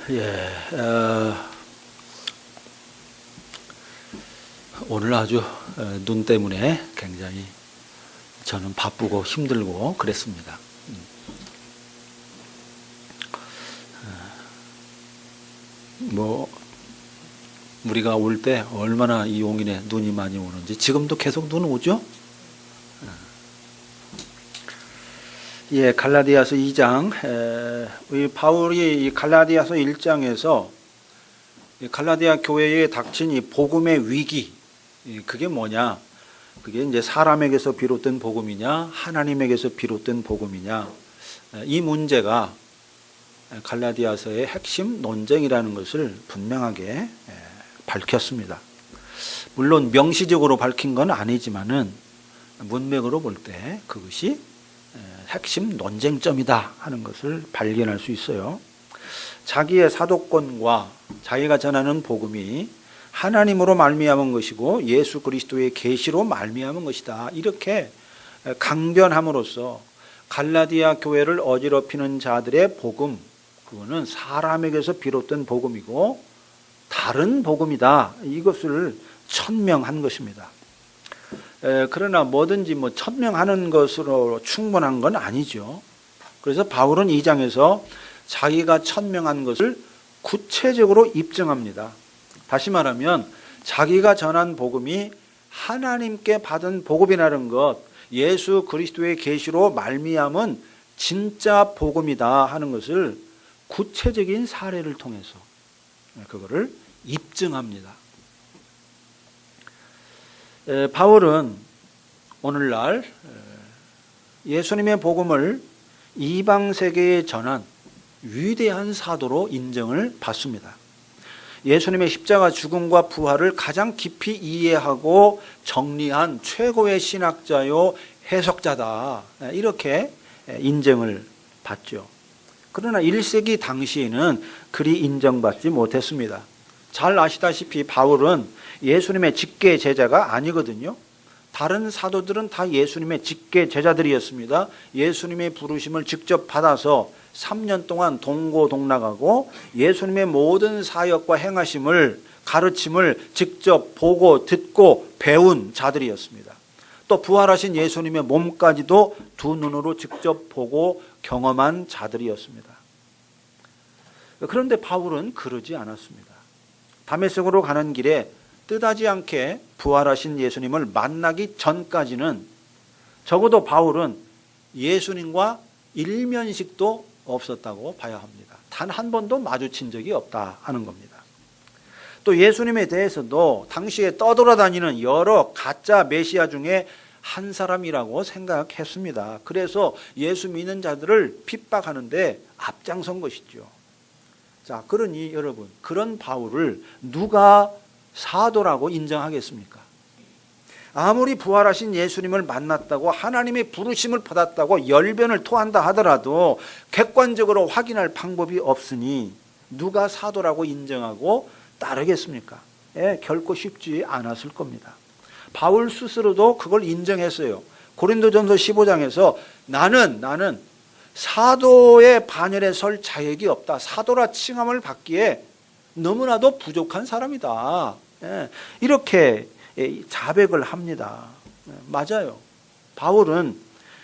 예, 오늘 아주 눈 때문에 굉장히 저는 바쁘고 힘들고 그랬습니다. 뭐 우리가 올 때 얼마나 이 용인에 눈이 많이 오는지 지금도 계속 눈 오죠? 예, 갈라디아서 2장, 바울이 이 갈라디아서 1장에서 갈라디아 교회에 닥친 이 복음의 위기, 그게 뭐냐? 그게 이제 사람에게서 비롯된 복음이냐, 하나님에게서 비롯된 복음이냐, 이 문제가 갈라디아서의 핵심 논쟁이라는 것을 분명하게 밝혔습니다. 물론 명시적으로 밝힌 건 아니지만은 문맥으로 볼 때 그것이 핵심 논쟁점이다 하는 것을 발견할 수 있어요. 자기의 사도권과 자기가 전하는 복음이 하나님으로 말미암은 것이고 예수 그리스도의 계시로 말미암은 것이다. 이렇게 강변함으로써 갈라디아 교회를 어지럽히는 자들의 복음, 그거는 사람에게서 비롯된 복음이고 다른 복음이다. 이것을 천명한 것입니다. 그러나 뭐든지 천명하는 것으로 충분한 건 아니죠. 그래서 바울은 2장에서 자기가 천명한 것을 구체적으로 입증합니다. 다시 말하면 자기가 전한 복음이 하나님께 받은 복음이라는 것, 예수 그리스도의 계시로 말미암은 진짜 복음이다 하는 것을 구체적인 사례를 통해서 그거를 입증합니다. 바울은 오늘날 예수님의 복음을 이방 세계에 전한 위대한 사도로 인정을 받습니다. 예수님의 십자가 죽음과 부활을 가장 깊이 이해하고 정리한 최고의 신학자요 해석자다. 이렇게 인정을 받죠. 그러나 1세기 당시에는 그리 인정받지 못했습니다. 잘 아시다시피 바울은 예수님의 직계 제자가 아니거든요. 다른 사도들은 다 예수님의 직계 제자들이었습니다. 예수님의 부르심을 직접 받아서 3년 동안 동고동락하고 예수님의 모든 사역과 행하심을, 가르침을 직접 보고 듣고 배운 자들이었습니다. 또 부활하신 예수님의 몸까지도 두 눈으로 직접 보고 경험한 자들이었습니다. 그런데 바울은 그러지 않았습니다. 다메섹으로 가는 길에 뜻하지 않게 부활하신 예수님을 만나기 전까지는 적어도 바울은 예수님과 일면식도 없었다고 봐야 합니다. 단 한 번도 마주친 적이 없다 하는 겁니다. 또 예수님에 대해서도 당시에 떠돌아다니는 여러 가짜 메시아 중에 한 사람이라고 생각했습니다. 그래서 예수 믿는 자들을 핍박하는데 앞장선 것이죠. 자, 그러니 여러분, 그런 바울을 누가 사도라고 인정하겠습니까? 아무리 부활하신 예수님을 만났다고 하나님의 부르심을 받았다고 열변을 토한다 하더라도 객관적으로 확인할 방법이 없으니 누가 사도라고 인정하고 따르겠습니까? 결코 쉽지 않았을 겁니다. 바울 스스로도 그걸 인정했어요. 고린도전서 15장에서 나는 사도의 반열에 설 자격이 없다. 사도라 칭함을 받기에 너무나도 부족한 사람이다. 이렇게 자백을 합니다. 맞아요. 바울은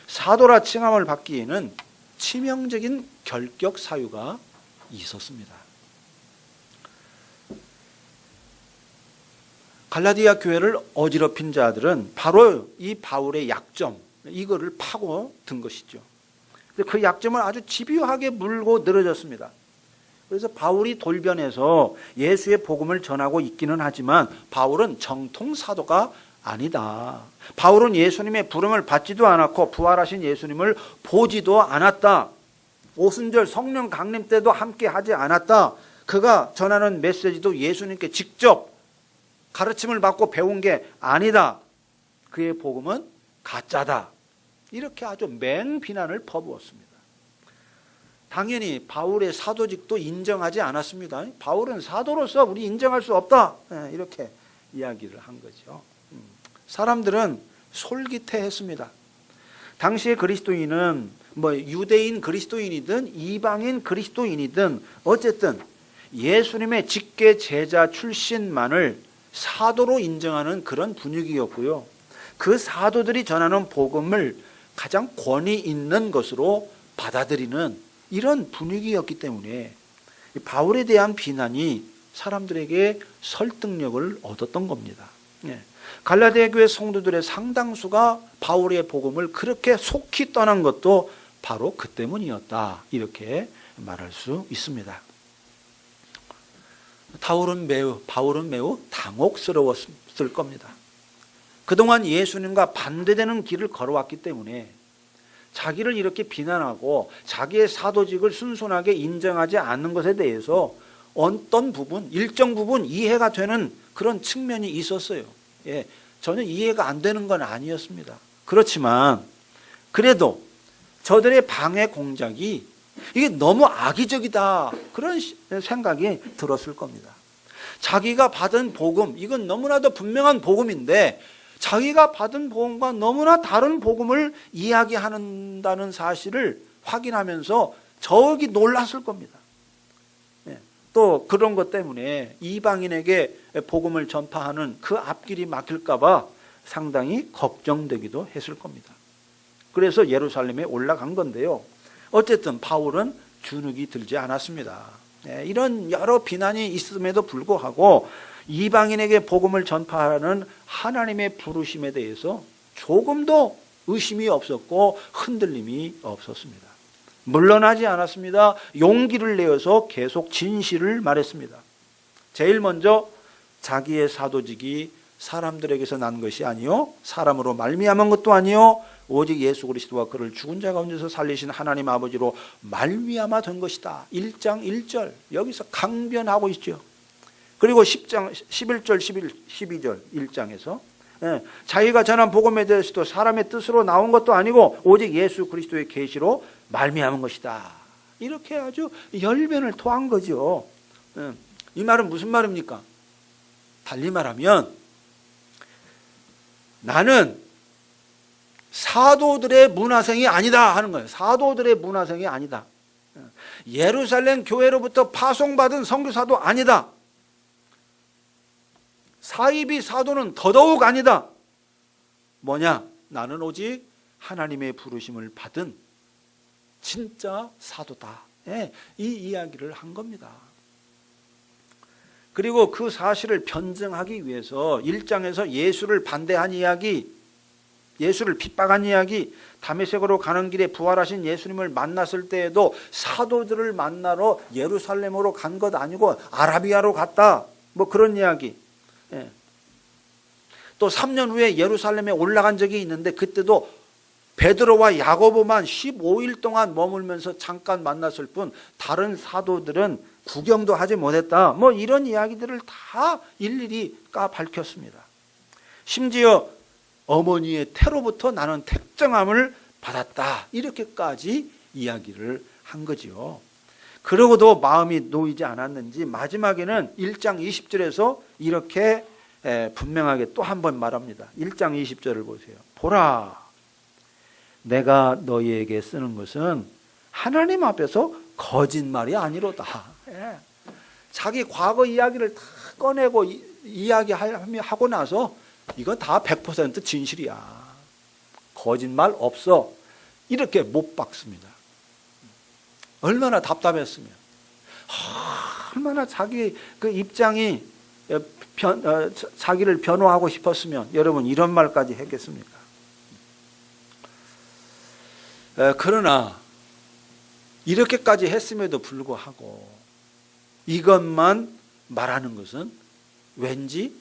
사도라 칭함을 받기에는 치명적인 결격 사유가 있었습니다. 갈라디아 교회를 어지럽힌 자들은 바로 이 바울의 약점, 이거를 파고 든 것이죠. 그 약점을 아주 집요하게 물고 늘어졌습니다. 그래서 바울이 돌변해서 예수의 복음을 전하고 있기는 하지만 바울은 정통 사도가 아니다. 바울은 예수님의 부름을 받지도 않았고 부활하신 예수님을 보지도 않았다. 오순절 성령 강림 때도 함께 하지 않았다. 그가 전하는 메시지도 예수님께 직접 가르침을 받고 배운 게 아니다. 그의 복음은 가짜다. 이렇게 아주 맹비난을 퍼부었습니다. 당연히 바울의 사도직도 인정하지 않았습니다. 바울은 사도로서 우리 인정할 수 없다. 이렇게 이야기를 한 거죠. 사람들은 솔깃해했습니다. 당시의 그리스도인은 유대인 그리스도인이든 이방인 그리스도인이든 어쨌든 예수님의 직계 제자 출신만을 사도로 인정하는 그런 분위기였고요. 그 사도들이 전하는 복음을 가장 권위 있는 것으로 받아들이는 이런 분위기였기 때문에 바울에 대한 비난이 사람들에게 설득력을 얻었던 겁니다. 갈라디아 교회 성도들의 상당수가 바울의 복음을 그렇게 속히 떠난 것도 바로 그 때문이었다, 이렇게 말할 수 있습니다. 바울은 매우 당혹스러웠을 겁니다. 그동안 예수님과 반대되는 길을 걸어왔기 때문에 자기를 이렇게 비난하고 자기의 사도직을 순순하게 인정하지 않는 것에 대해서 어떤 부분, 일정 부분 이해가 되는 그런 측면이 있었어요. 전혀 이해가 안 되는 건 아니었습니다. 그렇지만 그래도 저들의 방해 공작이 이게 너무 악의적이다, 그런 생각이 들었을 겁니다. 자기가 받은 복음, 이건 너무나도 분명한 복음인데 자기가 받은 복음과 너무나 다른 복음을 이야기한다는 사실을 확인하면서 저기 놀랐을 겁니다. 또 그런 것 때문에 이방인에게 복음을 전파하는 그 앞길이 막힐까 봐 상당히 걱정되기도 했을 겁니다. 그래서 예루살렘에 올라간 건데요. 어쨌든 바울은 주눅이 들지 않았습니다. 이런 여러 비난이 있음에도 불구하고 이방인에게 복음을 전파하는 하나님의 부르심에 대해서 조금도 의심이 없었고 흔들림이 없었습니다. 물러나지 않았습니다. 용기를 내어서 계속 진실을 말했습니다. 제일 먼저 자기의 사도직이 사람들에게서 난 것이 아니요 사람으로 말미암은 것도 아니요 오직 예수 그리스도와 그를 죽은 자 가운데서 살리신 하나님 아버지로 말미암아 된 것이다. 1장 1절 여기서 강변하고 있죠. 그리고 10장 11절 12절 1장에서 자기가 전한 복음에 대해서도 사람의 뜻으로 나온 것도 아니고 오직 예수 그리스도의 계시로 말미암은 것이다. 이렇게 아주 열변을 토한 거죠. 이 말은 무슨 말입니까? 달리 말하면 나는 사도들의 문화생이 아니다 하는 거예요. 사도들의 문화생이 아니다. 예루살렘 교회로부터 파송받은 선교사도 아니다. 사이비 사도는 더더욱 아니다. 뭐냐? 나는 오직 하나님의 부르심을 받은 진짜 사도다. 이 이야기를 한 겁니다. 그리고 그 사실을 변증하기 위해서 1장에서 예수를 반대한 이야기, 예수를 핍박한 이야기, 다메섹으로 가는 길에 부활하신 예수님을 만났을 때에도 사도들을 만나러 예루살렘으로 간 것 아니고 아라비아로 갔다, 뭐 그런 이야기. 또 3년 후에 예루살렘에 올라간 적이 있는데 그때도 베드로와 야고보만 15일 동안 머물면서 잠깐 만났을 뿐 다른 사도들은 구경도 하지 못했다. 뭐 이런 이야기들을 다 일일이 밝혔습니다. 심지어 어머니의 태로부터 나는 택정함을 받았다. 이렇게까지 이야기를 한 거지요. 그러고도 마음이 놓이지 않았는지 마지막에는 1장 20절에서 이렇게 분명하게 또 한 번 말합니다. 1장 20절을 보세요. 보라, 내가 너희에게 쓰는 것은 하나님 앞에서 거짓말이 아니로다. 자기 과거 이야기를 다 꺼내고 이야기하고 나서 이건 다 100% 진실이야. 거짓말 없어. 이렇게 못 박습니다. 얼마나 답답했으면, 얼마나 자기 그 입장이 자기를 변호하고 싶었으면 여러분 이런 말까지 했겠습니까? 그러나 이렇게까지 했음에도 불구하고 이것만 말하는 것은 왠지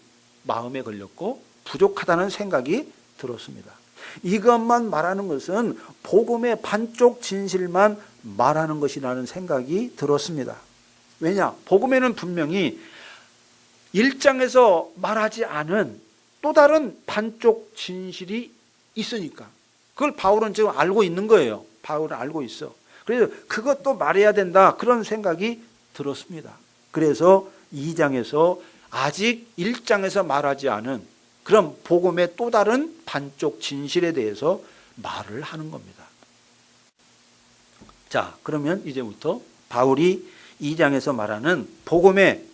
마음에 걸렸고 부족하다는 생각이 들었습니다. 이것만 말하는 것은 복음의 반쪽 진실만 말하는 것이라는 생각이 들었습니다. 왜냐? 복음에는 분명히 1장에서 말하지 않은 또 다른 반쪽 진실이 있으니까 그걸 바울은 지금 알고 있는 거예요. 바울은 알고 있어. 그래서 그것도 말해야 된다, 그런 생각이 들었습니다. 그래서 2장에서 아직 1장에서 말하지 않은 그런 복음의 또 다른 반쪽 진실에 대해서 말을 하는 겁니다. 자, 그러면 이제부터 바울이 2장에서 말하는 복음의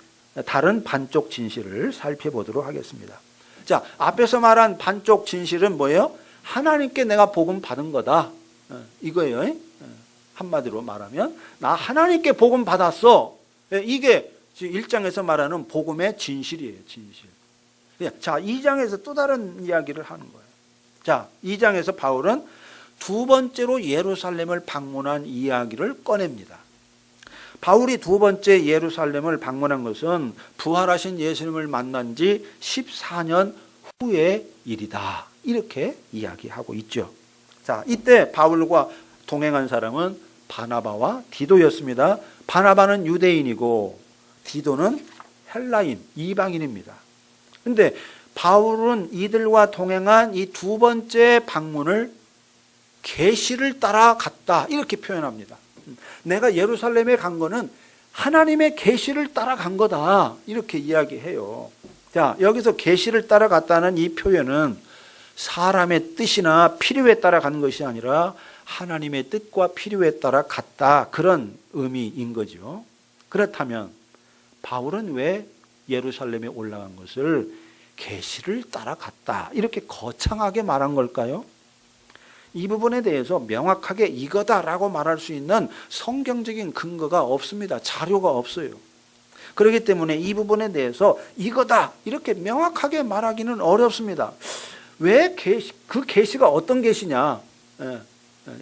다른 반쪽 진실을 살펴보도록 하겠습니다. 자, 앞에서 말한 반쪽 진실은 뭐예요? 하나님께 내가 복음 받은 거다. 이거예요. 한마디로 말하면 나 하나님께 복음 받았어. 이게 1장에서 말하는 복음의 진실이에요. 진실. 자, 2장에서 또 다른 이야기를 하는 거예요. 자, 2장에서 바울은 두 번째로 예루살렘을 방문한 이야기를 꺼냅니다. 바울이 두 번째 예루살렘을 방문한 것은 부활하신 예수님을 만난 지 14년 후의 일이다. 이렇게 이야기하고 있죠. 자, 이때 바울과 동행한 사람은 바나바와 디도였습니다. 바나바는 유대인이고 디도는 헬라인, 이방인입니다. 근데 바울은 이들과 동행한 이 두 번째 방문을 계시를 따라 갔다. 이렇게 표현합니다. 내가 예루살렘에 간 거는 하나님의 계시를 따라 간 거다. 이렇게 이야기해요. 자, 여기서 계시를 따라 갔다는 이 표현은 사람의 뜻이나 필요에 따라 가는 것이 아니라 하나님의 뜻과 필요에 따라 갔다. 그런 의미인 거죠. 그렇다면 바울은 왜 예루살렘에 올라간 것을 계시를 따라갔다 이렇게 거창하게 말한 걸까요? 이 부분에 대해서 명확하게 이거다라고 말할 수 있는 성경적인 근거가 없습니다. 자료가 없어요. 그렇기 때문에 이 부분에 대해서 이거다 이렇게 명확하게 말하기는 어렵습니다. 왜 그 계시가 어떤 계시냐?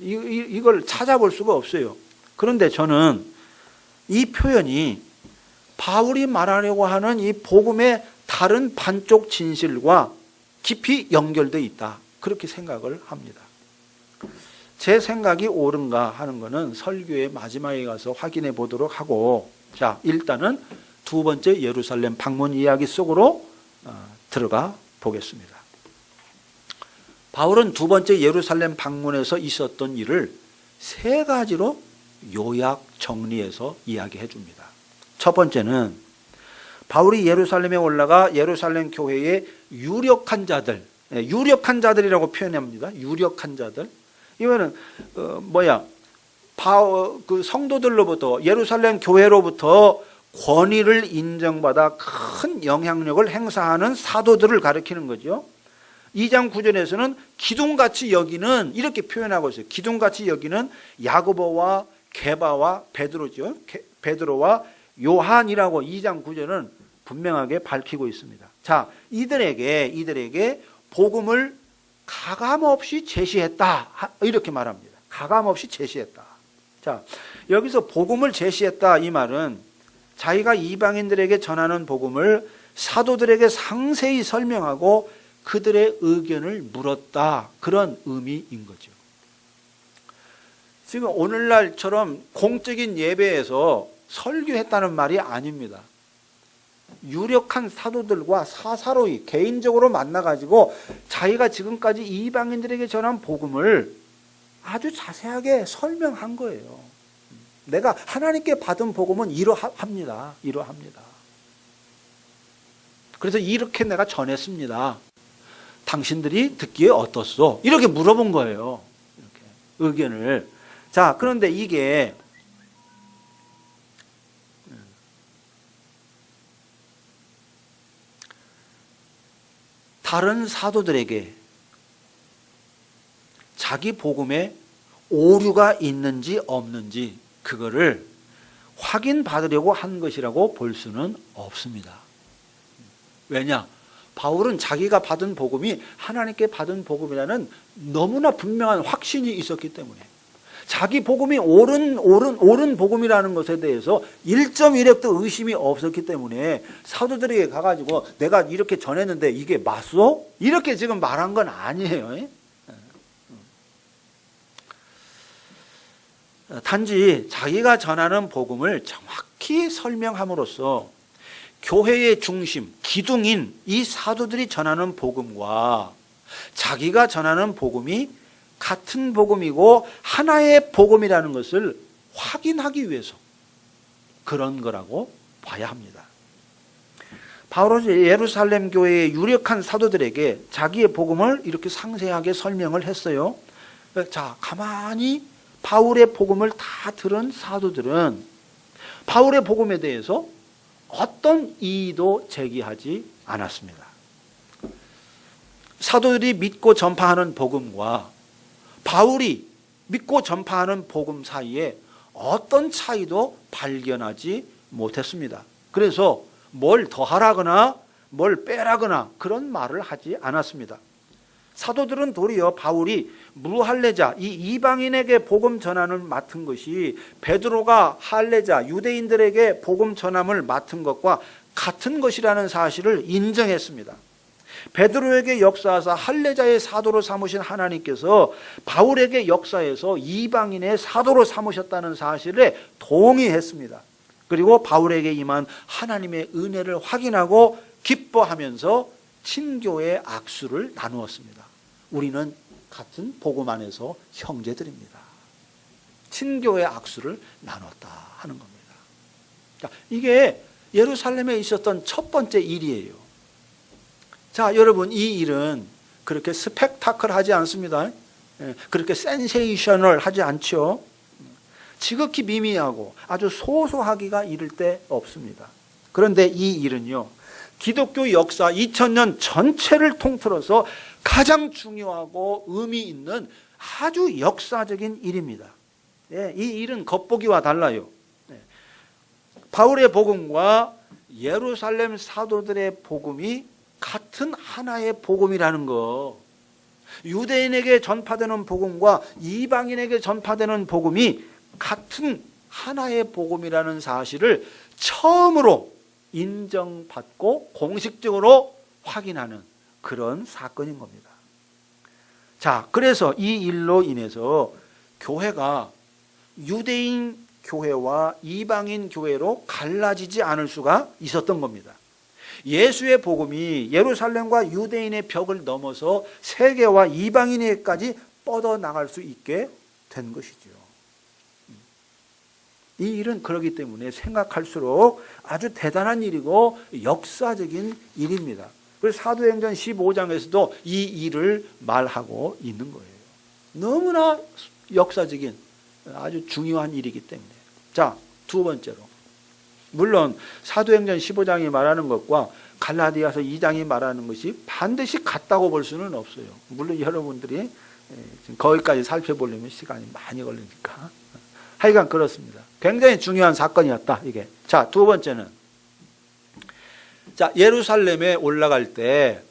이걸 찾아볼 수가 없어요. 그런데 저는 이 표현이 바울이 말하려고 하는 이 복음의 다른 반쪽 진실과 깊이 연결되어 있다. 그렇게 생각을 합니다. 제 생각이 옳은가 하는 것은 설교의 마지막에 가서 확인해 보도록 하고, 자, 일단은 두 번째 예루살렘 방문 이야기 속으로 들어가 보겠습니다. 바울은 두 번째 예루살렘 방문에서 있었던 일을 세 가지로 요약 정리해서 이야기해 줍니다. 첫 번째는 바울이 예루살렘에 올라가 예루살렘 교회의 유력한 자들이라고 표현합니다. 유력한 자들. 이거는 그 성도들로부터 예루살렘 교회로부터 권위를 인정받아 큰 영향력을 행사하는 사도들을 가리키는 거죠. 2장 9절에서는 기둥같이 여기는 이렇게 표현하고 있어요. 기둥같이 여기는 야고보와 게바와 베드로죠. 베드로와 요한이라고 2장 9절은 분명하게 밝히고 있습니다. 자, 이들에게 복음을 가감없이 제시했다. 이렇게 말합니다. 가감없이 제시했다. 자, 여기서 복음을 제시했다 이 말은 자기가 이방인들에게 전하는 복음을 사도들에게 상세히 설명하고 그들의 의견을 물었다. 그런 의미인 거죠. 지금 오늘날처럼 공적인 예배에서 설교했다는 말이 아닙니다. 유력한 사도들과 사사로이 개인적으로 만나가지고 자기가 지금까지 이방인들에게 전한 복음을 아주 자세하게 설명한 거예요. 내가 하나님께 받은 복음은 이러합니다. 그래서 이렇게 내가 전했습니다. 당신들이 듣기에 어떻소? 이렇게 물어본 거예요. 이렇게 의견을. 자, 그런데 이게 다른 사도들에게 자기 복음에 오류가 있는지 없는지 그거를 확인받으려고 한 것이라고 볼 수는 없습니다. 왜냐? 바울은 자기가 받은 복음이 하나님께 받은 복음이라는 너무나 분명한 확신이 있었기 때문에 자기 복음이 옳은 복음이라는 것에 대해서 1.1획도 의심이 없었기 때문에 사도들에게 가가지고 내가 이렇게 전했는데 이게 맞소? 이렇게 지금 말한 건 아니에요. 단지 자기가 전하는 복음을 정확히 설명함으로써 교회의 중심, 기둥인 이 사도들이 전하는 복음과 자기가 전하는 복음이 같은 복음이고 하나의 복음이라는 것을 확인하기 위해서 그런 거라고 봐야 합니다. 바울은 예루살렘 교회의 유력한 사도들에게 자기의 복음을 이렇게 상세하게 설명을 했어요. 자, 가만히 바울의 복음을 다 들은 사도들은 바울의 복음에 대해서 어떤 이의도 제기하지 않았습니다. 사도들이 믿고 전파하는 복음과 바울이 믿고 전파하는 복음 사이에 어떤 차이도 발견하지 못했습니다. 그래서 뭘 더하라거나 뭘 빼라거나 그런 말을 하지 않았습니다. 사도들은 도리어 바울이 무할례자, 이 이방인에게 복음 전함을 맡은 것이 베드로가 할례자, 유대인들에게 복음 전함을 맡은 것과 같은 것이라는 사실을 인정했습니다. 베드로에게 역사하사 할례자의 사도로 삼으신 하나님께서 바울에게 역사해서 이방인의 사도로 삼으셨다는 사실에 동의했습니다. 그리고 바울에게 임한 하나님의 은혜를 확인하고 기뻐하면서 친교의 악수를 나누었습니다. 우리는 같은 복음 안에서 형제들입니다. 친교의 악수를 나눴다 하는 겁니다. 이게 예루살렘에 있었던 첫 번째 일이에요. 자, 여러분, 이 일은 그렇게 스펙타클하지 않습니다. 그렇게 센세이셔널 하지 않죠. 지극히 미미하고 아주 소소하기가 이를 데 없습니다. 그런데 이 일은요, 기독교 역사 2000년 전체를 통틀어서 가장 중요하고 의미 있는 아주 역사적인 일입니다. 이 일은 겉보기와 달라요. 바울의 복음과 예루살렘 사도들의 복음이 같은 하나의 복음이라는 거, 유대인에게 전파되는 복음과 이방인에게 전파되는 복음이 같은 하나의 복음이라는 사실을 처음으로 인정받고 공식적으로 확인하는 그런 사건인 겁니다. 자, 그래서 이 일로 인해서 교회가 유대인 교회와 이방인 교회로 갈라지지 않을 수가 있었던 겁니다. 예수의 복음이 예루살렘과 유대인의 벽을 넘어서 세계와 이방인에게까지 뻗어나갈 수 있게 된 것이죠. 이 일은 그렇기 때문에 생각할수록 아주 대단한 일이고 역사적인 일입니다. 그래서 사도행전 15장에서도 이 일을 말하고 있는 거예요. 너무나 역사적인 아주 중요한 일이기 때문에. 자, 두 번째로, 물론 사도행전 15장이 말하는 것과 갈라디아서 2장이 말하는 것이 반드시 같다고 볼 수는 없어요. 물론 여러분들이 거기까지 살펴보려면 시간이 많이 걸리니까. 하여간 그렇습니다. 굉장히 중요한 사건이었다, 이게. 자, 두 번째는, 자, 예루살렘에 올라갈 때,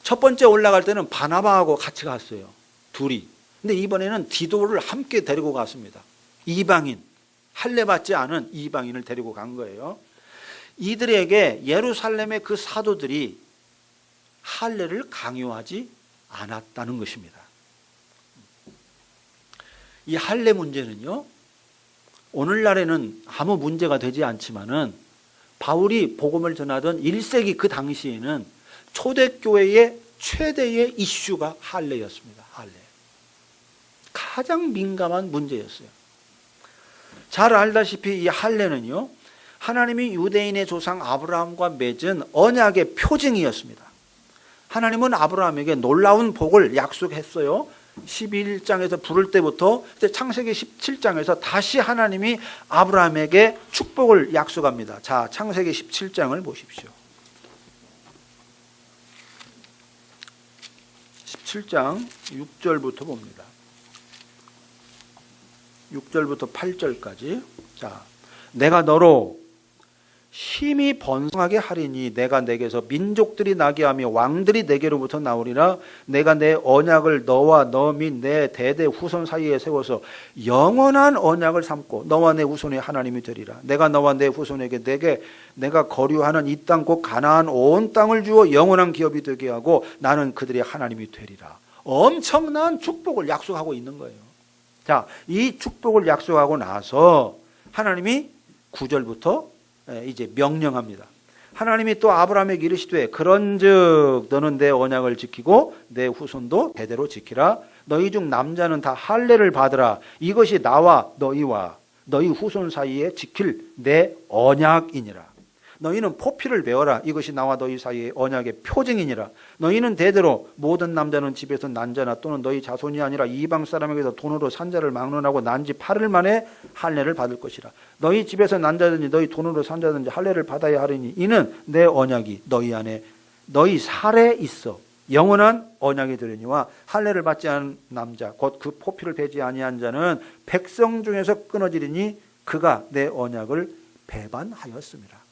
첫 번째 올라갈 때는 바나바하고 같이 갔어요. 둘이. 근데 이번에는 디도를 함께 데리고 갔습니다. 이방인, 할례 받지 않은 이방인을 데리고 간 거예요. 이들에게 예루살렘의 그 사도들이 할례를 강요하지 않았다는 것입니다. 이 할례 문제는요, 오늘날에는 아무 문제가 되지 않지만은 바울이 복음을 전하던 1세기 그 당시에는 초대교회의 최대의 이슈가 할례였습니다. 할례. 가장 민감한 문제였어요. 잘 알다시피 이 할례는요, 하나님이 유대인의 조상 아브라함과 맺은 언약의 표징이었습니다. 하나님은 아브라함에게 놀라운 복을 약속했어요. 11장에서 부를 때부터 창세기 17장에서 다시 하나님이 아브라함에게 축복을 약속합니다. 자, 창세기 17장을 보십시오. 17장 6절부터 봅니다. 6절부터 8절까지. 자, 내가 너로 힘이 번성하게 하리니 내가 내게서 민족들이 나게 하며 왕들이 내게로부터 나오리라. 내가 내 언약을 너와 너 및 내 대대 후손 사이에 세워서 영원한 언약을 삼고 너와 내 후손의 하나님이 되리라. 내가 너와 내 후손에게 내가 거류하는 이 땅 곧 가나안 온 땅을 주어 영원한 기업이 되게 하고 나는 그들의 하나님이 되리라. 엄청난 축복을 약속하고 있는 거예요. 자, 이 축복을 약속하고 나서 하나님이 9절부터 이제 명령합니다. 하나님이 또 아브라함에게 이르시되 그런즉 너는 내 언약을 지키고 내 후손도 대대로 지키라. 너희 중 남자는 다 할례를 받으라. 이것이 나와 너희와 너희 후손 사이에 지킬 내 언약이니라. 너희는 포피를 배워라. 이것이 나와 너희 사이의 언약의 표징이니라. 너희는 대대로 모든 남자는 집에서 난 자나 또는 너희 자손이 아니라 이방 사람에게서 돈으로 산 자를 막론하고 난 지 8일 만에 할례를 받을 것이라. 너희 집에서 난 자든지 너희 돈으로 산 자든지 할례를 받아야 하리니 이는 내 언약이 너희 안에 너희 살에 있어 영원한 언약이 되려니와 할례를 받지 않은 남자 곧 그 포피를 베지 아니한 자는 백성 중에서 끊어지리니 그가 내 언약을 배반하였습니다.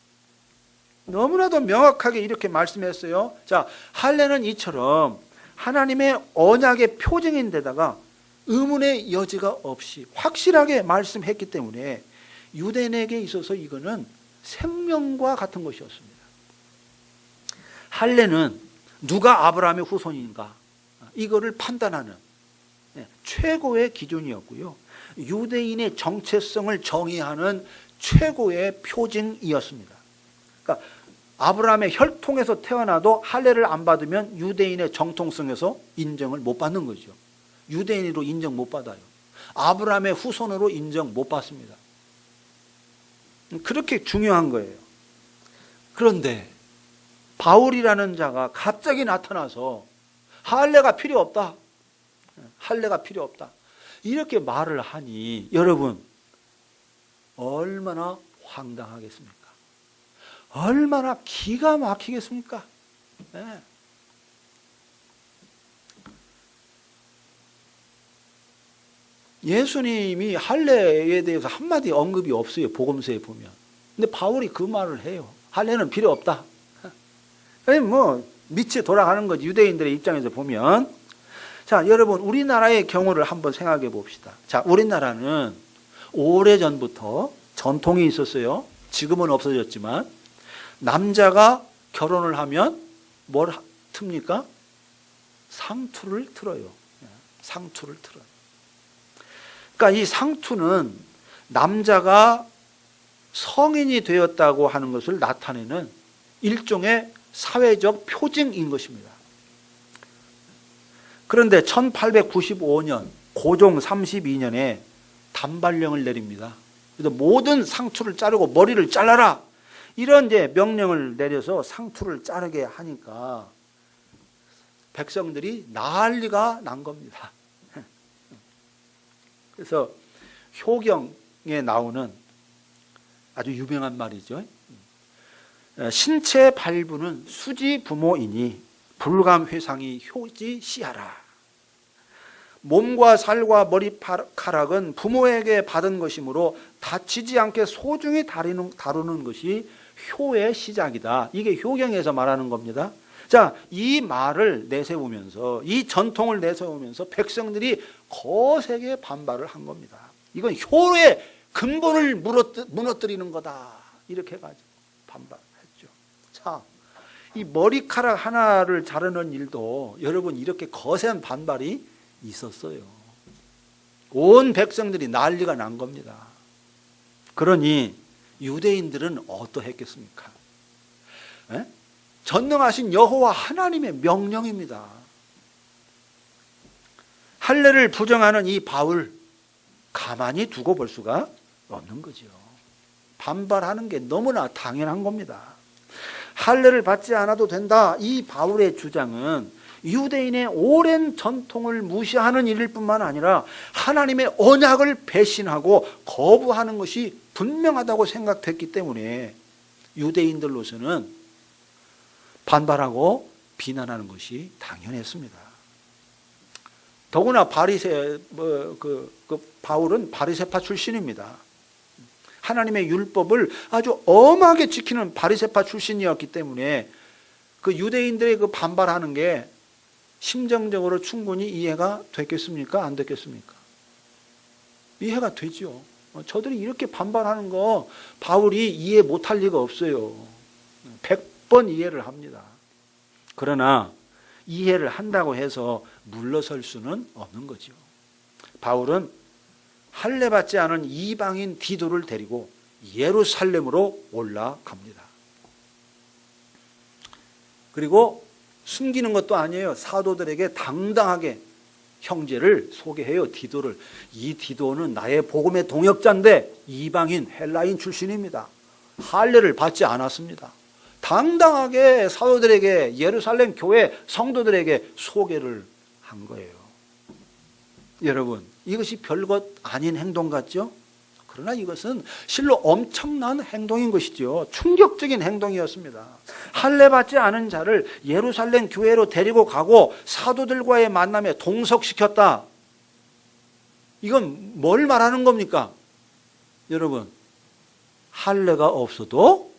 너무나도 명확하게 이렇게 말씀했어요. 자, 할례는 이처럼 하나님의 언약의 표징인데다가 의문의 여지가 없이 확실하게 말씀했기 때문에 유대인에게 있어서 이거는 생명과 같은 것이었습니다. 할례는 누가 아브라함의 후손인가 이거를 판단하는 최고의 기준이었고요. 유대인의 정체성을 정의하는 최고의 표징이었습니다. 그러니까 아브라함의 혈통에서 태어나도 할례를 안 받으면 유대인의 정통성에서 인정을 못 받는 거죠. 유대인으로 인정 못 받아요. 아브라함의 후손으로 인정 못 받습니다. 그렇게 중요한 거예요. 그런데 바울이라는 자가 갑자기 나타나서 할례가 필요 없다. 할례가 필요 없다. 이렇게 말을 하니 여러분 얼마나 황당하겠습니까? 얼마나 기가 막히겠습니까? 네. 예수님이 할례에 대해서 한마디 언급이 없어요. 복음서에 보면. 근데 바울이 그 말을 해요. 할례는 필요 없다. 뭐 밑에 돌아가는 거지. 유대인들의 입장에서 보면. 자, 여러분 우리나라의 경우를 한번 생각해 봅시다. 자, 우리나라는 오래전부터 전통이 있었어요. 지금은 없어졌지만 남자가 결혼을 하면 뭘 틉니까? 상투를 틀어요. 상투를 틀어요. 그러니까 이 상투는 남자가 성인이 되었다고 하는 것을 나타내는 일종의 사회적 표징인 것입니다. 그런데 1895년 고종 32년에 단발령을 내립니다. 그래서 모든 상투를 자르고 머리를 잘라라. 이런 이제 명령을 내려서 상투를 자르게 하니까 백성들이 난리가 난 겁니다. 그래서 효경에 나오는 아주 유명한 말이죠. 신체 발부는 수지 부모이니 불감 회상이 효지 시하라. 몸과 살과 머리카락은 부모에게 받은 것이므로 다치지 않게 소중히 다루는 것이 효의 시작이다. 이게 효경에서 말하는 겁니다. 자, 이 말을 내세우면서 이 전통을 내세우면서 백성들이 거세게 반발을 한 겁니다. 이건 효의 근본을 무너뜨리는 거다. 이렇게 해가지고 반발했죠. 자, 이 머리카락 하나를 자르는 일도 여러분 이렇게 거센 반발이 있었어요. 온 백성들이 난리가 난 겁니다. 그러니 유대인들은 어떠했겠습니까? 에? 전능하신 여호와 하나님의 명령입니다. 할례를 부정하는 이 바울 가만히 두고 볼 수가 없는 거죠. 반발하는 게 너무나 당연한 겁니다. 할례를 받지 않아도 된다. 이 바울의 주장은 유대인의 오랜 전통을 무시하는 일일 뿐만 아니라 하나님의 언약을 배신하고 거부하는 것이 분명하다고 생각됐기 때문에 유대인들로서는 반발하고 비난하는 것이 당연했습니다. 더구나 바울은 바리새파 출신입니다. 하나님의 율법을 아주 엄하게 지키는 바리새파 출신이었기 때문에 그 유대인들의 그 반발하는 게 심정적으로 충분히 이해가 됐겠습니까? 안 됐겠습니까? 이해가 되죠. 저들이 이렇게 반발하는 거 바울이 이해 못할 리가 없어요. 100번 이해를 합니다. 그러나 이해를 한다고 해서 물러설 수는 없는 거죠. 바울은 할례 받지 않은 이방인 디도를 데리고 예루살렘으로 올라갑니다. 그리고 숨기는 것도 아니에요. 사도들에게 당당하게 형제를 소개해요. 디도를. 이 디도는 나의 복음의 동역자인데 이방인 헬라인 출신입니다. 할례를 받지 않았습니다. 당당하게 사도들에게, 예루살렘 교회 성도들에게 소개를 한 거예요. 여러분, 이것이 별것 아닌 행동 같죠? 그러나 이것은 실로 엄청난 행동인 것이죠. 충격적인 행동이었습니다. 할례 받지 않은 자를 예루살렘 교회로 데리고 가고 사도들과의 만남에 동석시켰다. 이건 뭘 말하는 겁니까? 여러분, 할례가 없어도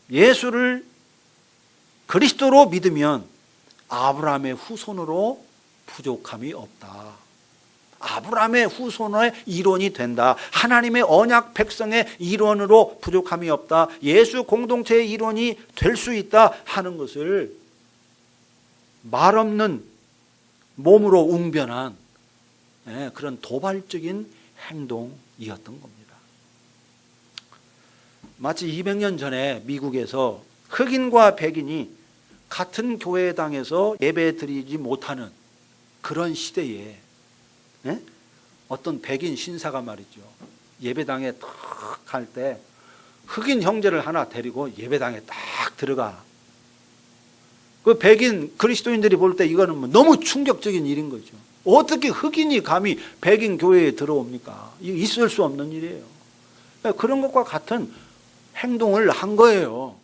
예수를 그리스도로 믿으면 아브라함의 후손으로 부족함이 없다. 아브라함의 후손의 일원이 된다. 하나님의 언약 백성의 일원으로 부족함이 없다. 예수 공동체의 일원이 될 수 있다 하는 것을 말 없는 몸으로 웅변한 그런 도발적인 행동이었던 겁니다. 마치 200년 전에 미국에서 흑인과 백인이 같은 교회당에서 예배드리지 못하는 그런 시대에 어떤 백인 신사가 말이죠, 예배당에 딱 갈 때 흑인 형제를 하나 데리고 예배당에 딱 들어가. 그 백인 그리스도인들이 볼 때 이거는 너무 충격적인 일인 거죠. 어떻게 흑인이 감히 백인 교회에 들어옵니까? 이거 있을 수 없는 일이에요. 그런 것과 같은 행동을 한 거예요.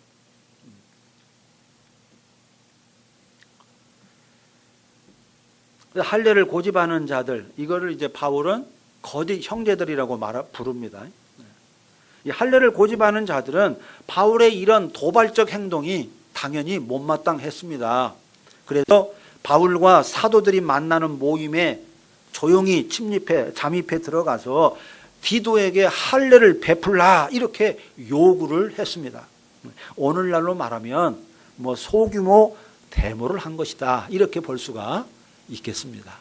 할례를 고집하는 자들, 이거를 이제 바울은 거짓 형제들이라고 부릅니다. 이 할례를 고집하는 자들은 바울의 이런 도발적 행동이 당연히 못마땅했습니다. 그래서 바울과 사도들이 만나는 모임에 조용히 잠입해 들어가서 디도에게 할례를 베풀라 이렇게 요구를 했습니다. 오늘날로 말하면 소규모 데모를 한 것이다 이렇게 볼 수가 있겠습니다.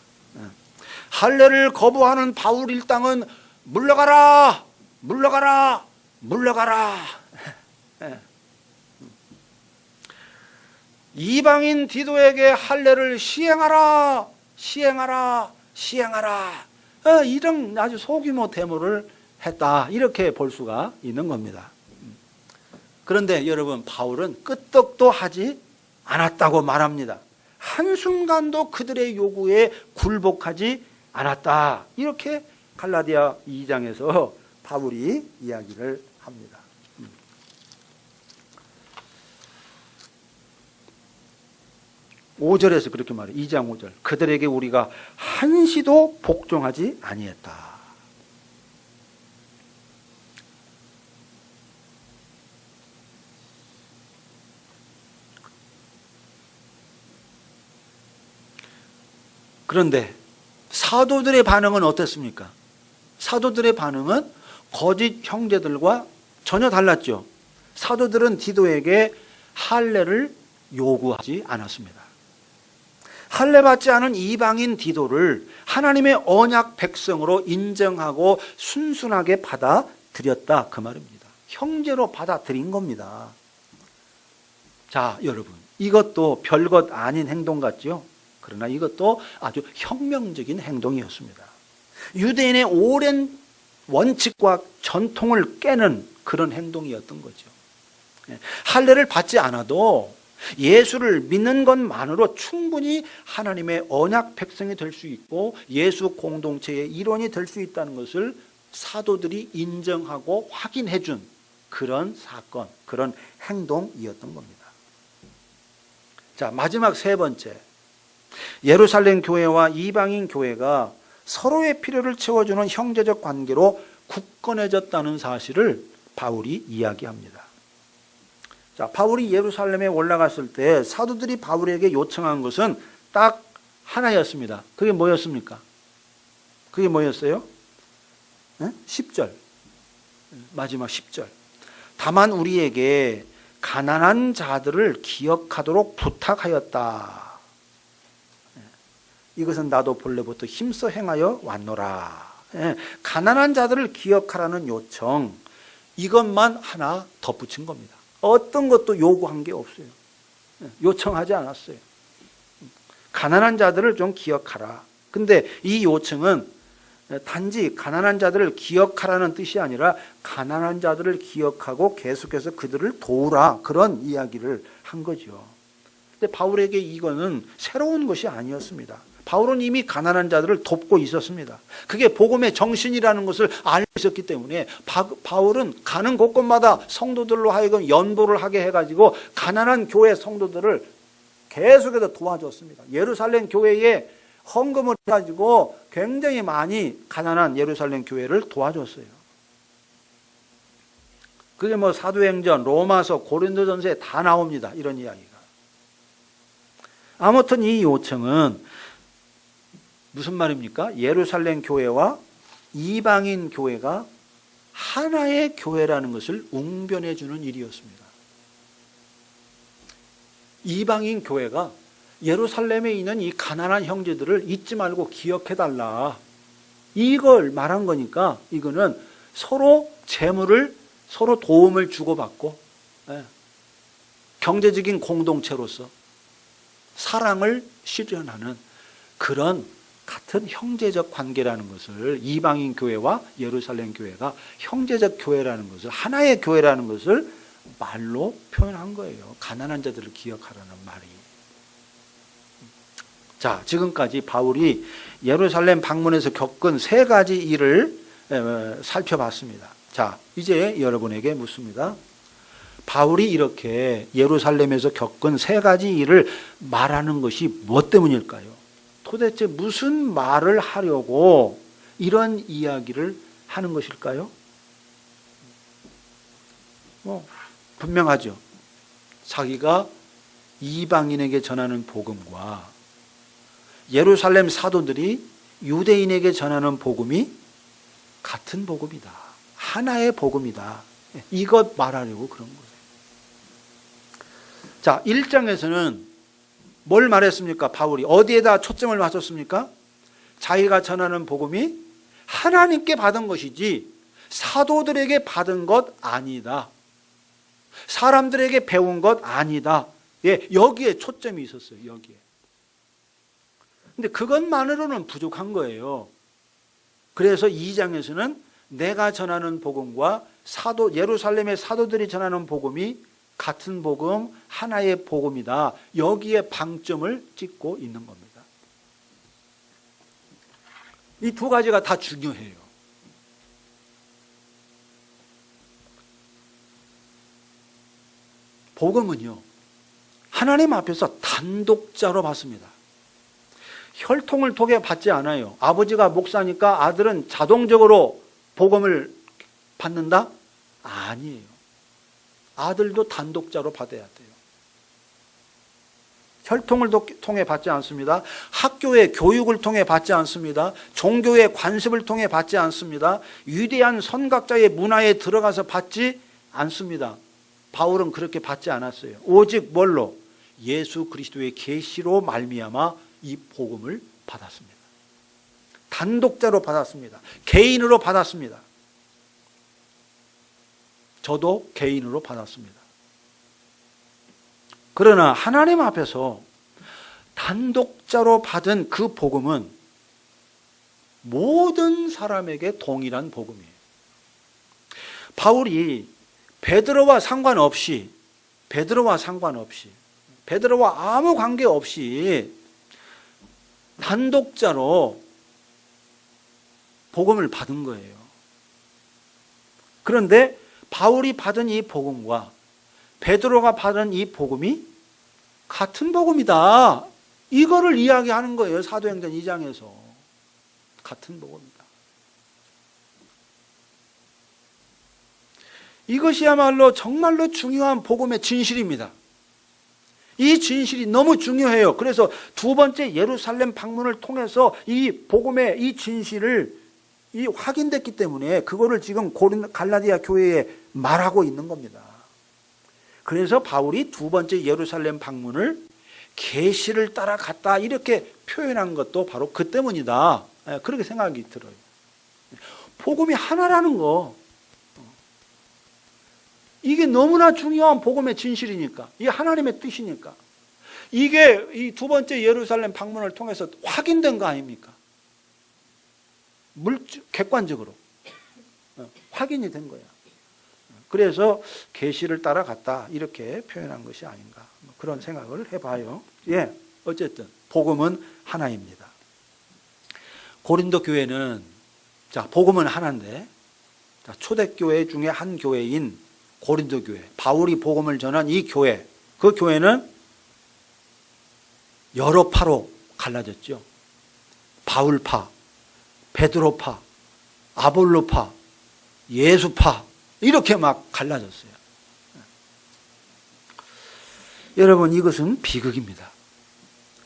할례를 거부하는 바울 일당은 물러가라, 물러가라, 물러가라. 이방인 디도에게 할례를 시행하라, 시행하라, 시행하라. 이런 아주 소규모 데모를 했다 이렇게 볼 수가 있는 겁니다. 그런데 여러분, 바울은 끄떡도 하지 않았다고 말합니다. 한순간도 그들의 요구에 굴복하지 않았다. 이렇게 갈라디아 2장에서 바울이 이야기를 합니다. 5절에서 그렇게 말해요. 2장 5절. 그들에게 우리가 한시도 복종하지 아니했다. 그런데 사도들의 반응은 어땠습니까? 사도들의 반응은 거짓 형제들과 전혀 달랐죠. 사도들은 디도에게 할례를 요구하지 않았습니다. 할례 받지 않은 이방인 디도를 하나님의 언약 백성으로 인정하고 순순하게 받아들였다 그 말입니다. 형제로 받아들인 겁니다. 자, 여러분, 이것도 별것 아닌 행동 같죠? 그러나 이것도 아주 혁명적인 행동이었습니다. 유대인의 오랜 원칙과 전통을 깨는 그런 행동이었던 거죠. 할례를 받지 않아도 예수를 믿는 것만으로 충분히 하나님의 언약 백성이 될 수 있고 예수 공동체의 일원이 될 수 있다는 것을 사도들이 인정하고 확인해 준 그런 사건, 그런 행동이었던 겁니다. 자, 마지막 세 번째. 예루살렘 교회와 이방인 교회가 서로의 필요를 채워주는 형제적 관계로 굳건해졌다는 사실을 바울이 이야기합니다. 자, 바울이 예루살렘에 올라갔을 때 사도들이 바울에게 요청한 것은 딱 하나였습니다. 그게 뭐였습니까? 그게 뭐였어요? 10절. 마지막 10절. 다만 우리에게 가난한 자들을 기억하도록 부탁하였다. 이것은 나도 본래부터 힘써 행하여 왔노라. 가난한 자들을 기억하라는 요청, 이것만 하나 덧붙인 겁니다. 어떤 것도 요구한 게 없어요. 요청하지 않았어요. 가난한 자들을 좀 기억하라. 근데 이 요청은 단지 가난한 자들을 기억하라는 뜻이 아니라 가난한 자들을 기억하고 계속해서 그들을 도우라, 그런 이야기를 한 거죠. 근데 바울에게 이거는 새로운 것이 아니었습니다. 바울은 이미 가난한 자들을 돕고 있었습니다. 그게 복음의 정신이라는 것을 알고 있었기 때문에 바울은 가는 곳곳마다 성도들로 하여금 연보를 하게 해가지고 가난한 교회 성도들을 계속해서 도와줬습니다. 예루살렘 교회에 헌금을 해가지고 굉장히 많이 가난한 예루살렘 교회를 도와줬어요. 그게 뭐 사도행전, 로마서, 고린도전서에 다 나옵니다. 이런 이야기가. 아무튼 이 요청은 무슨 말입니까? 예루살렘 교회와 이방인 교회가 하나의 교회라는 것을 웅변해 주는 일이었습니다. 이방인 교회가 예루살렘에 있는 이 가난한 형제들을 잊지 말고 기억해달라, 이걸 말한 거니까 이거는 서로 재물을, 서로 도움을 주고받고 경제적인 공동체로서 사랑을 실현하는 그런 같은 형제적 관계라는 것을, 이방인 교회와 예루살렘 교회가 형제적 교회라는 것을, 하나의 교회라는 것을 말로 표현한 거예요. 가난한 자들을 기억하라는 말이. 자, 지금까지 바울이 예루살렘 방문에서 겪은 세 가지 일을 살펴봤습니다. 자, 이제 여러분에게 묻습니다. 바울이 이렇게 예루살렘에서 겪은 세 가지 일을 말하는 것이 무엇 때문일까요? 도대체 무슨 말을 하려고 이런 이야기를 하는 것일까요? 분명하죠. 자기가 이방인에게 전하는 복음과 예루살렘 사도들이 유대인에게 전하는 복음이 같은 복음이다, 하나의 복음이다, 이것 말하려고 그런 거예요. 자, 1장에서는 뭘 말했습니까? 바울이 어디에다 초점을 맞췄습니까? 자기가 전하는 복음이 하나님께 받은 것이지 사도들에게 받은 것 아니다, 사람들에게 배운 것 아니다. 여기에 초점이 있었어요. 여기에. 근데 그것만으로는 부족한 거예요. 그래서 2장에서는 내가 전하는 복음과 예루살렘의 사도들이 전하는 복음이 같은 복음, 하나의 복음이다, 여기에 방점을 찍고 있는 겁니다. 이 두 가지가 다 중요해요. 복음은요, 하나님 앞에서 단독자로 받습니다. 혈통을 통해 받지 않아요. 아버지가 목사니까 아들은 자동적으로 복음을 받는다? 아니에요. 아들도 단독자로 받아야 돼요. 혈통을 통해 받지 않습니다. 학교의 교육을 통해 받지 않습니다. 종교의 관습을 통해 받지 않습니다. 위대한 선각자의 문화에 들어가서 받지 않습니다. 바울은 그렇게 받지 않았어요. 오직 뭘로? 예수 그리스도의 계시로 말미암아 이 복음을 받았습니다. 단독자로 받았습니다. 개인으로 받았습니다. 저도 개인으로 받았습니다. 그러나 하나님 앞에서 단독자로 받은 그 복음은 모든 사람에게 동일한 복음이에요. 바울이 베드로와 상관없이, 베드로와 아무 관계없이 단독자로 복음을 받은 거예요. 그런데 바울이 받은 이 복음과 베드로가 받은 이 복음이 같은 복음이다, 이거를 이야기하는 거예요. 사도행전 2장에서 같은 복음이다. 이것이야말로 정말로 중요한 복음의 진실입니다. 이 진실이 너무 중요해요. 그래서 두 번째 예루살렘 방문을 통해서 이 복음의 이 진실을 확인됐기 때문에 그거를 지금 갈라디아 교회에 말하고 있는 겁니다. 그래서 바울이 두 번째 예루살렘 방문을 계시를 따라갔다, 이렇게 표현한 것도 바로 그 때문이다, 그렇게 생각이 들어요. 복음이 하나라는 거, 이게 너무나 중요한 복음의 진실이니까, 이게 하나님의 뜻이니까, 이게 이 두 번째 예루살렘 방문을 통해서 확인된 거 아닙니까? 객관적으로 확인이 된 거야. 그래서 계시를 따라갔다 이렇게 표현한 것이 아닌가 그런 생각을 해봐요. 예, 어쨌든 복음은 하나입니다. 고린도 교회는 복음은 하나인데 초대교회 중에 한 교회인 고린도 교회, 바울이 복음을 전한 이 교회, 그 교회는 여러 파로 갈라졌죠. 바울파, 베드로파, 아볼로파, 예수파 이렇게 막 갈라졌어요. 여러분, 이것은 비극입니다.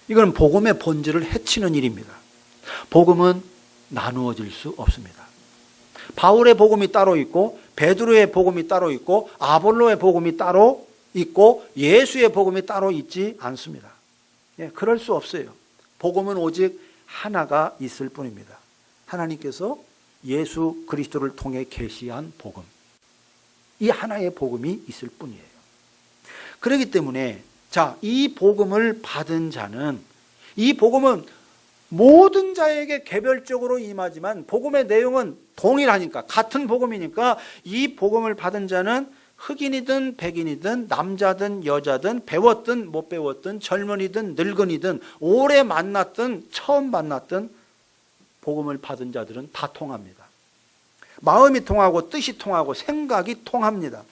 이건 복음의 본질을 해치는 일입니다. 복음은 나누어질 수 없습니다. 바울의 복음이 따로 있고 베드로의 복음이 따로 있고 아볼로의 복음이 따로 있고 예수의 복음이 따로 있지 않습니다. 예, 그럴 수 없어요. 복음은 오직 하나가 있을 뿐입니다. 하나님께서 예수 그리스도를 통해 계시한 복음, 이 하나의 복음이 있을 뿐이에요. 그렇기 때문에 이 복음을 받은 자는, 이 복음은 모든 자에게 개별적으로 임하지만 복음의 내용은 동일하니까, 같은 복음이니까 이 복음을 받은 자는 흑인이든 백인이든 남자든 여자든 배웠든 못 배웠든 젊은이든 늙은이든 오래 만났든 처음 만났든 복음을 받은 자들은 다 통합니다. 마음이 통하고 뜻이 통하고 생각이 통합니다.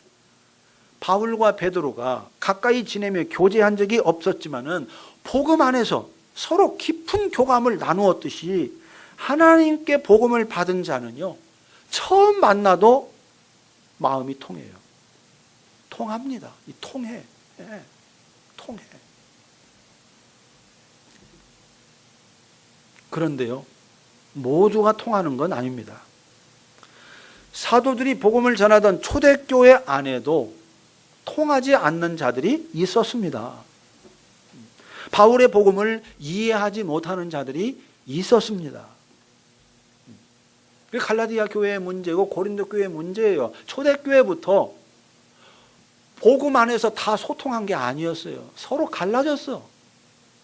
바울과 베드로가 가까이 지내며 교제한 적이 없었지만은 복음 안에서 서로 깊은 교감을 나누었듯이 하나님께 복음을 받은 자는요, 처음 만나도 마음이 통해요. 통합니다. 통해. 예, 통해. 그런데요, 모두가 통하는 건 아닙니다. 사도들이 복음을 전하던 초대교회 안에도 통하지 않는 자들이 있었습니다. 바울의 복음을 이해하지 못하는 자들이 있었습니다. 그게 갈라디아 교회의 문제고 고린도 교회의 문제예요. 초대교회부터 복음 안에서 다 소통한 게 아니었어요. 서로 갈라졌어.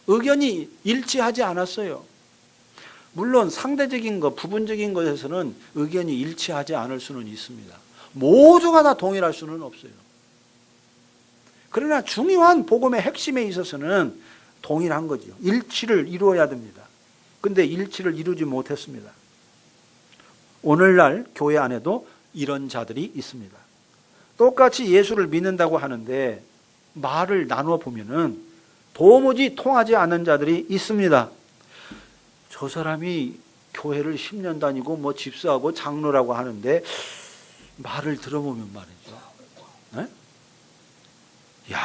의견이 일치하지 않았어요. 물론 상대적인 것, 부분적인 것에서는 의견이 일치하지 않을 수는 있습니다. 모두가 다 동일할 수는 없어요. 그러나 중요한 복음의 핵심에 있어서는 동일한 거죠. 일치를 이루어야 됩니다. 근데 일치를 이루지 못했습니다. 오늘날 교회 안에도 이런 자들이 있습니다. 똑같이 예수를 믿는다고 하는데 말을 나누어 보면은 도무지 통하지 않는 자들이 있습니다. 저 사람이 교회를 10년 다니고 뭐 집사하고 장로라고 하는데 말을 들어보면 말이죠. 네? 야,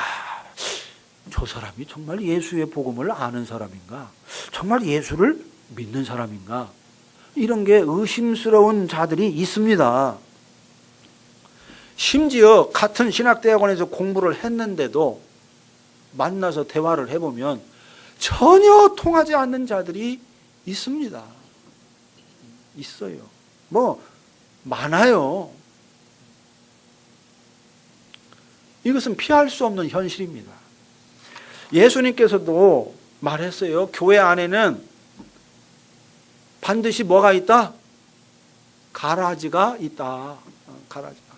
저 사람이 정말 예수의 복음을 아는 사람인가? 정말 예수를 믿는 사람인가? 이런 게 의심스러운 자들이 있습니다. 심지어 같은 신학대학원에서 공부를 했는데도 만나서 대화를 해보면 전혀 통하지 않는 자들이 있습니다. 있어요. 뭐 많아요. 이것은 피할 수 없는 현실입니다. 예수님께서도 말했어요. 교회 안에는 반드시 뭐가 있다? 가라지가 있다. 가라지가.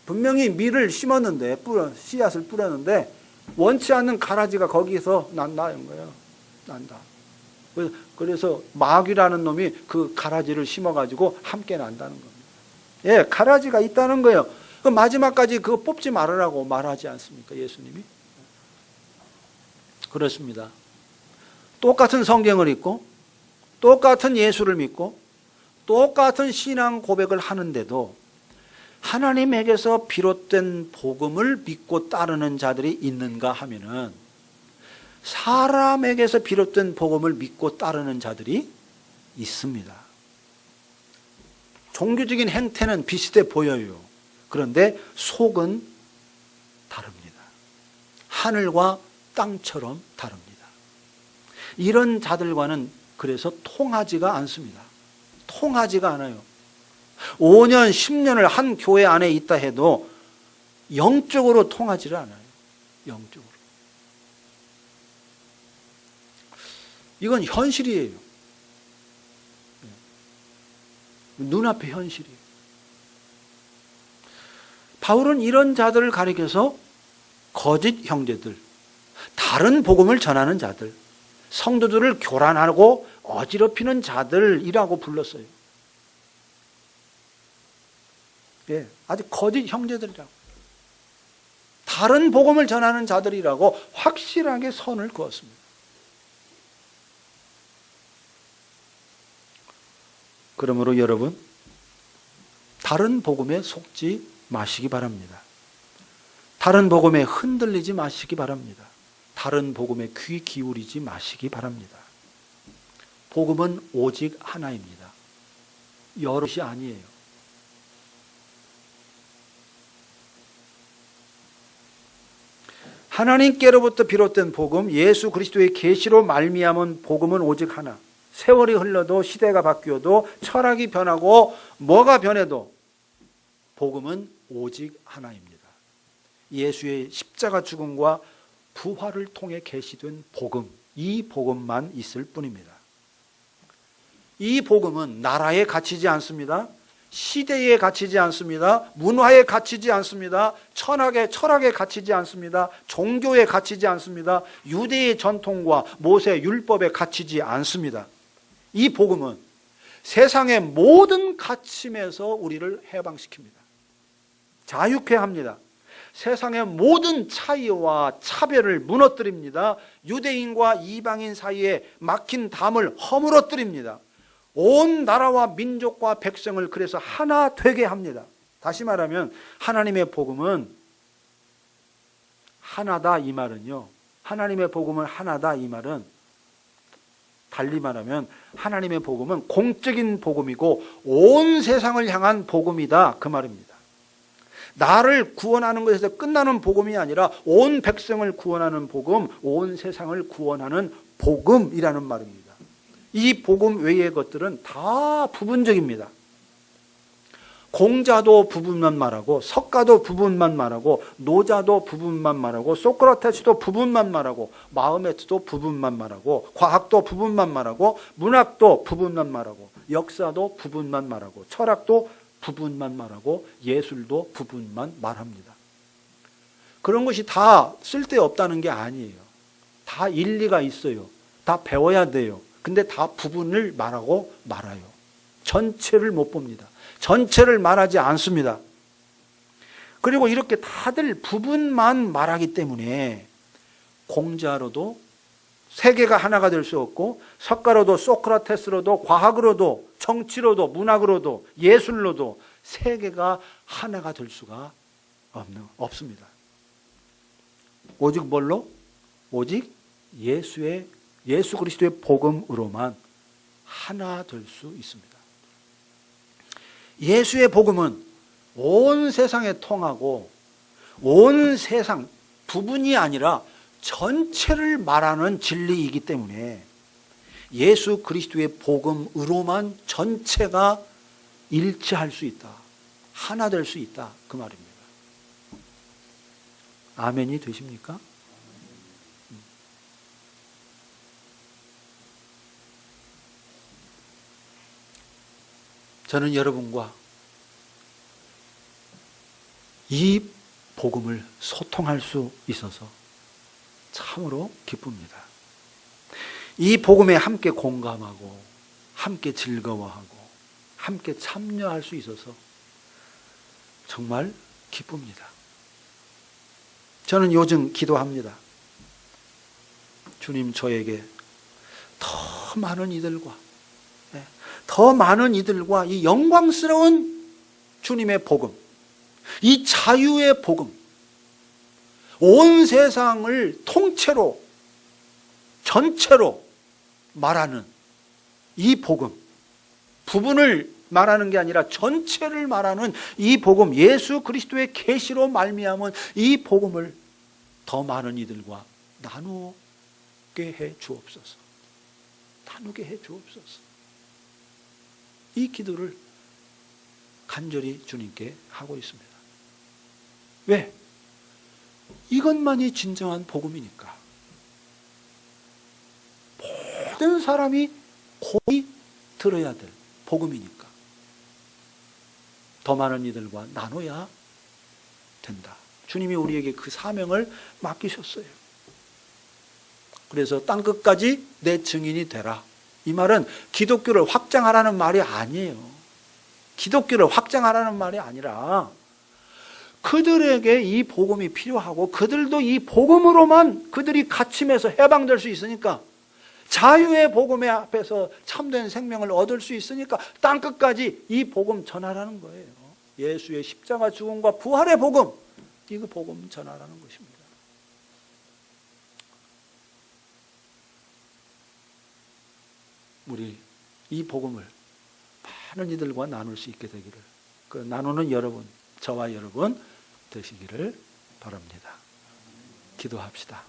분명히 밀을 심었는데, 씨앗을 뿌렸는데 원치 않는 가라지가 거기서 난다는 거예요. 난다. 그래서 마귀라는 놈이 그 가라지를 심어가지고 함께 난다는 겁니다. 예, 가라지가 있다는 거예요. 그 마지막까지 그거 뽑지 말으라고 말하지 않습니까, 예수님이? 그렇습니다. 똑같은 성경을 읽고 똑같은 예수를 믿고 똑같은 신앙 고백을 하는데도 하나님에게서 비롯된 복음을 믿고 따르는 자들이 있는가 하면은 사람에게서 비롯된 복음을 믿고 따르는 자들이 있습니다. 종교적인 행태는 비슷해 보여요. 그런데 속은 다릅니다. 하늘과 땅처럼 다릅니다. 이런 자들과는 그래서 통하지가 않습니다. 통하지가 않아요. 5년, 10년을 한 교회 안에 있다 해도 영적으로 통하지를 않아요. 영적으로. 이건 현실이에요. 눈앞의 현실이에요. 바울은 이런 자들을 가리켜서 거짓 형제들, 다른 복음을 전하는 자들, 성도들을 교란하고 어지럽히는 자들이라고 불렀어요. 예, 아주 거짓 형제들이라고. 다른 복음을 전하는 자들이라고 확실하게 선을 그었습니다. 그러므로 여러분, 다른 복음에 속지 마시기 바랍니다. 다른 복음에 흔들리지 마시기 바랍니다. 다른 복음에 귀 기울이지 마시기 바랍니다. 복음은 오직 하나입니다. 여럿이 아니에요. 하나님께로부터 비롯된 복음, 예수 그리스도의 계시로 말미암은 복음은 오직 하나. 세월이 흘러도 시대가 바뀌어도 철학이 변하고 뭐가 변해도 복음은 오직 하나입니다. 예수의 십자가 죽음과 부활을 통해 계시된 복음, 이 복음만 있을 뿐입니다. 이 복음은 나라에 갇히지 않습니다. 시대에 갇히지 않습니다. 문화에 갇히지 않습니다. 철학에 갇히지 않습니다. 종교에 갇히지 않습니다. 유대의 전통과 모세 율법에 갇히지 않습니다. 이 복음은 세상의 모든 갇힘에서 우리를 해방시킵니다. 자유케 합니다. 세상의 모든 차이와 차별을 무너뜨립니다. 유대인과 이방인 사이에 막힌 담을 허물어뜨립니다. 온 나라와 민족과 백성을 그래서 하나 되게 합니다. 다시 말하면 하나님의 복음은 하나다 이 말은요. 하나님의 복음은 하나다 이 말은 달리 말하면 하나님의 복음은 공적인 복음이고 온 세상을 향한 복음이다 그 말입니다. 나를 구원하는 것에서 끝나는 복음이 아니라 온 백성을 구원하는 복음, 온 세상을 구원하는 복음이라는 말입니다. 이 복음 외의 것들은 다 부분적입니다. 공자도 부분만 말하고 석가도 부분만 말하고 노자도 부분만 말하고 소크라테스도 부분만 말하고 마흐메트도 부분만 말하고 과학도 부분만 말하고 문학도 부분만 말하고 역사도 부분만 말하고 철학도 부분만 말하고 예술도 부분만 말합니다. 그런 것이 다 쓸데없다는 게 아니에요. 다 일리가 있어요. 다 배워야 돼요. 근데 다 부분을 말하고 말아요. 전체를 못 봅니다. 전체를 말하지 않습니다. 그리고 이렇게 다들 부분만 말하기 때문에 공자로도 세계가 하나가 될 수 없고 석가로도 소크라테스로도 과학으로도 정치로도 문학으로도 예술로도 세계가 하나가 될 수가 없습니다. 오직 뭘로? 오직 예수 그리스도의 복음으로만 하나 될 수 있습니다. 예수의 복음은 온 세상에 통하고 온 세상 부분이 아니라 전체를 말하는 진리이기 때문에 예수 그리스도의 복음으로만 전체가 일치할 수 있다. 하나 될 수 있다. 그 말입니다. 아멘이 되십니까? 저는 여러분과 이 복음을 소통할 수 있어서 참으로 기쁩니다. 이 복음에 함께 공감하고 함께 즐거워하고 함께 참여할 수 있어서 정말 기쁩니다. 저는 요즘 기도합니다. 주님, 저에게 더 많은 이들과 이 영광스러운 주님의 복음, 이 자유의 복음, 온 세상을 통째로 전체로 말하는 이 복음, 부분을 말하는 게 아니라 전체를 말하는 이 복음, 예수 그리스도의 계시로 말미암은 이 복음을 더 많은 이들과 나누게 해 주옵소서. 나누게 해 주옵소서. 이 기도를 간절히 주님께 하고 있습니다. 왜? 이것만이 진정한 복음이니까. 모든 사람이 고이 들어야 될 복음이니까. 더 많은 이들과 나눠야 된다. 주님이 우리에게 그 사명을 맡기셨어요. 그래서 땅끝까지 내 증인이 되라. 이 말은 기독교를 확장하라는 말이 아니에요. 기독교를 확장하라는 말이 아니라 그들에게 이 복음이 필요하고 그들도 이 복음으로만 그들이 갇힘에서 해방될 수 있으니까, 자유의 복음의 앞에서 참된 생명을 얻을 수 있으니까 땅끝까지 이 복음 전하라는 거예요. 예수의 십자가 죽음과 부활의 복음, 이거 복음 전하라는 것입니다. 우리 이 복음을 많은 이들과 나눌 수 있게 되기를, 그 나누는 여러분, 저와 여러분 되시기를 바랍니다. 기도합시다.